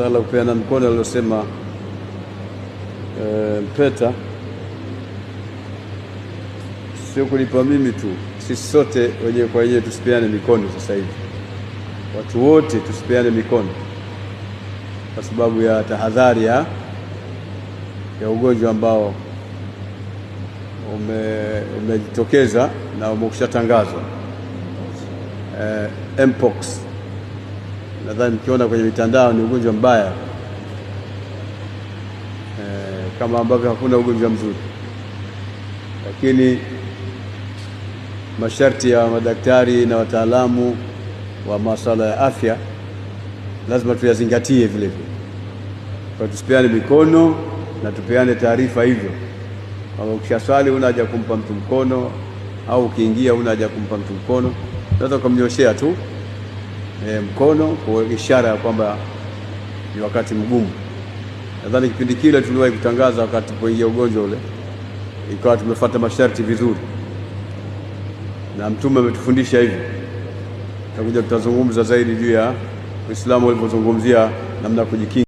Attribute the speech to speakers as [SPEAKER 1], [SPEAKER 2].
[SPEAKER 1] Swala kupeana mkono alilosema Mpeta sio kulipa mimi tu, sisi sote wenyewe kwa wenyewe tusipeane mikono sasa hivi. Watu wote tusipeane mikono kwa sababu ya tahadhari ya ugonjwa ambao umejitokeza na umeshatangazwa, Mpox. Nadhani mkiona kwenye mitandao ni ugonjwa mbaya, kama ambavyo hakuna ugonjwa mzuri, lakini masharti ya madaktari na wataalamu wa masuala ya afya lazima tuyazingatie vile vile. Kwa tusipeane mikono na tupeane taarifa hivyo. Kama ukishaswali una haja kumpa mtu mkono, au ukiingia una haja kumpa mtu mkono, unaweza kumnyoshea tu mkono kwa ishara ya kwamba ni wakati mgumu. Nadhani kipindi kile tuliwahi kutangaza wakati poingia ugonjwa ule, ikawa tumefuata masharti vizuri, na Mtume ametufundisha hivyo. Tutakuja tutazungumza zaidi juu ya Uislamu ulivyozungumzia namna kujikinga.